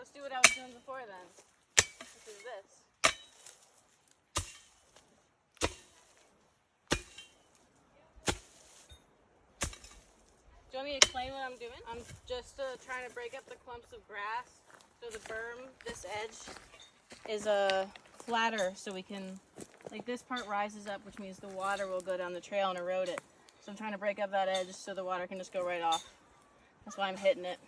let's do what I was doing before then. Which is this. Do you want me to explain what I'm doing? I'm just trying to break up the clumps of grass so the berm, this edge, is flatter so we can, like this part rises up, which means the water will go down the trail and erode it. So I'm trying to break up that edge so the water can just go right off. That's why I'm hitting it.